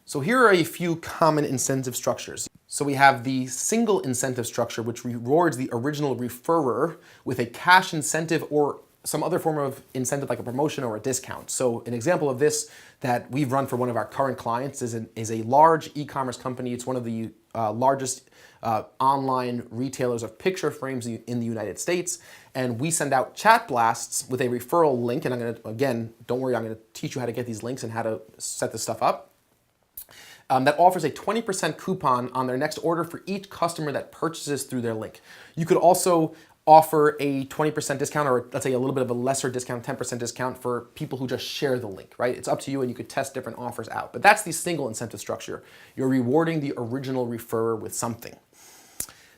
So here are a few common incentive structures. So we have the single incentive structure, which rewards the original referrer with a cash incentive or some other form of incentive like a promotion or a discount. So an example of this that we've run for one of our current clients is a large e-commerce company. It's one of the largest online retailers of picture frames in the United States. And we send out chat blasts with a referral link. And I'm going to, again, don't worry, I'm going to teach you how to get these links and how to set this stuff up. That offers a 20% coupon on their next order for each customer that purchases through their link. You could also offer a 20% discount, or let's say a little bit of a lesser discount, 10% discount for people who just share the link, right? It's up to you, and you could test different offers out. But that's the single incentive structure. You're rewarding the original referrer with something.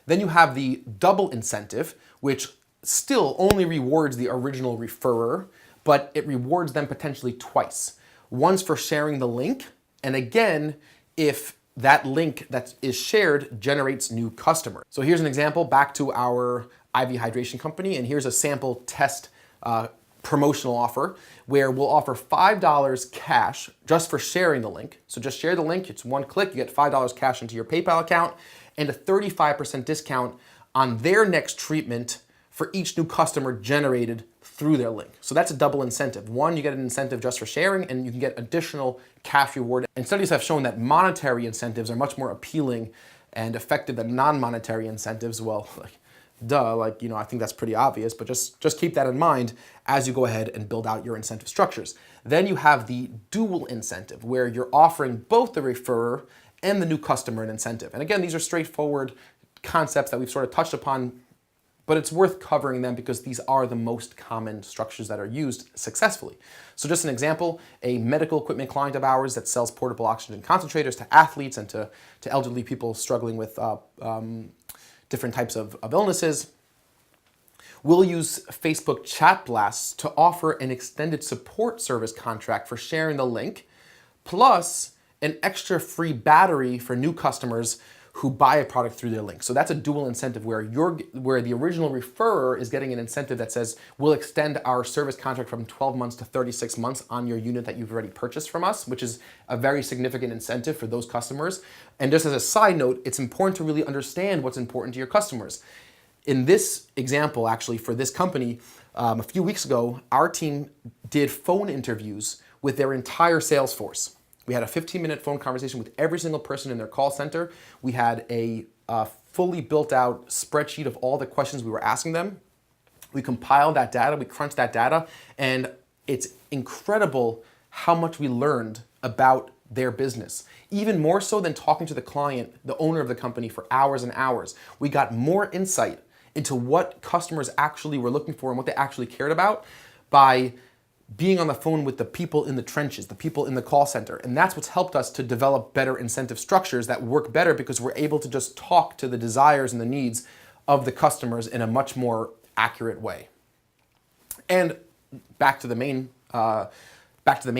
Then you have the double incentive, which still only rewards the original referrer, but it rewards them potentially twice. Once for sharing the link, and again, if that link that is shared generates new customers. So here's an example back to our IV hydration company, and here's a sample test promotional offer where we'll offer $5 cash just for sharing the link. So just share the link, it's one click, you get $5 cash into your PayPal account, and a 35% discount on their next treatment for each new customer generated through their link. So that's a double incentive. One, you get an incentive just for sharing, and you can get additional cash reward. And studies have shown that monetary incentives are much more appealing and effective than non-monetary incentives. Well, I think that's pretty obvious, but just keep that in mind as you go ahead and build out your incentive structures. Then you have the dual incentive, where you're offering both the referrer and the new customer an incentive. And again, these are straightforward concepts that we've sort of touched upon, but it's worth covering them because these are the most common structures that are used successfully. So just an example, a medical equipment client of ours that sells portable oxygen concentrators to athletes and to elderly people struggling with different types of illnesses. We'll use Facebook chat blasts to offer an extended support service contract for sharing the link, plus an extra free battery for new customers who buy a product through their link. So that's a dual incentive where the original referrer is getting an incentive that says, we'll extend our service contract from 12 months to 36 months on your unit that you've already purchased from us, which is a very significant incentive for those customers. And just as a side note, it's important to really understand what's important to your customers. In this example, actually, for this company, a few weeks ago, our team did phone interviews with their entire sales force. We had a 15-minute phone conversation with every single person in their call center. We had a fully built out spreadsheet of all the questions we were asking them. We compiled that data, we crunched that data, and it's incredible how much we learned about their business. Even more so than talking to the client, the owner of the company, for hours and hours. We got more insight into what customers actually were looking for and what they actually cared about by being on the phone with the people in the trenches, the people in the call center. And that's what's helped us to develop better incentive structures that work better because we're able to just talk to the desires and the needs of the customers in a much more accurate way. And back to the main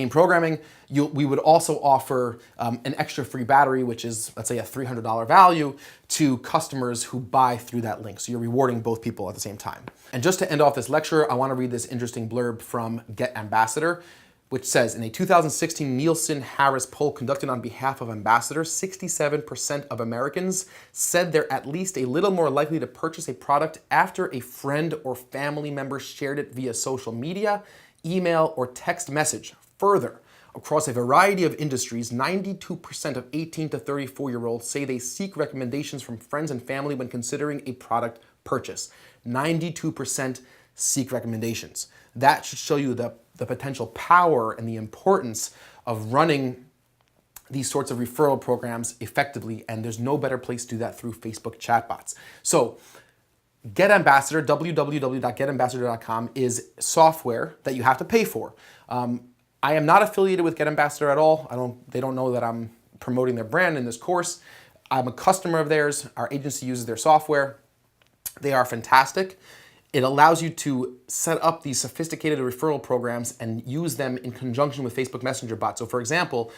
programming, we would also offer an extra free battery, which is, let's say, a $300 value to customers who buy through that link. So you're rewarding both people at the same time. And just to end off this lecture, I want to read this interesting blurb from Get Ambassador, which says, in a 2016 Nielsen-Harris poll conducted on behalf of ambassadors, 67% of Americans said they're at least a little more likely to purchase a product after a friend or family member shared it via social media, email, or text message. Further, across a variety of industries, 92% of 18 to 34-year-olds say they seek recommendations from friends and family when considering a product purchase. 92% seek recommendations. That should show you the potential power and the importance of running these sorts of referral programs effectively, and there's no better place to do that through Facebook chatbots. So Get Ambassador, www.getambassador.com, is software that you have to pay for. I am not affiliated with Get Ambassador at all. They don't know that I'm promoting their brand in this course. I'm a customer of theirs. Our agency uses their software. They are fantastic. It allows you to set up these sophisticated referral programs and use them in conjunction with Facebook Messenger bots. So for example,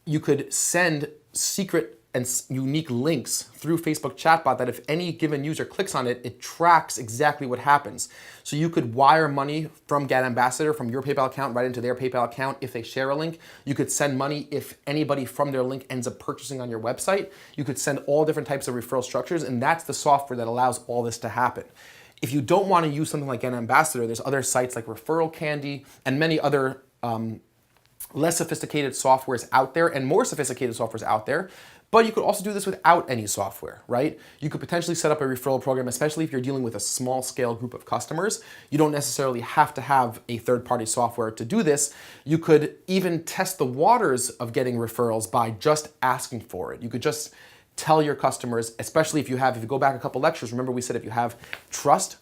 you could send secret and unique links through Facebook Chatbot that if any given user clicks on it, it tracks exactly what happens. So you could wire money from Get Ambassador, from your PayPal account right into their PayPal account if they share a link. You could send money if anybody from their link ends up purchasing on your website. You could send all different types of referral structures, and that's the software that allows all this to happen. If you don't want to use something like Get Ambassador, there's other sites like Referral Candy and many other less sophisticated softwares out there and more sophisticated softwares out there. But you could also do this without any software, right? You could potentially set up a referral program, especially if you're dealing with a small scale group of customers. You don't necessarily have to have a third-party software to do this. You could even test the waters of getting referrals by just asking for it. You could just tell your customers, especially if you go back a couple lectures, remember we said if you have trust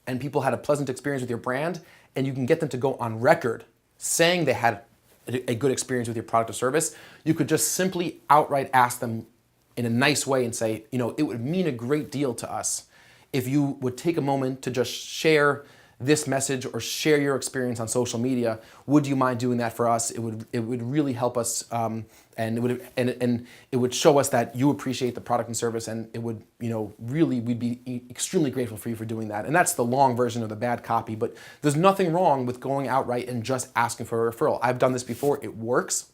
and people had a pleasant experience with your brand and you can get them to go on record saying they had a good experience with your product or service, you could just simply outright ask them in a nice way and say, it would mean a great deal to us if you would take a moment to just share this message or share your experience on social media. Would you mind doing that for us? It would really help us, and it would show us that you appreciate the product and service, and it would, really, we'd be extremely grateful for you for doing that. And that's the long version of the bad copy, but there's nothing wrong with going outright and just asking for a referral. I've done this before, it works.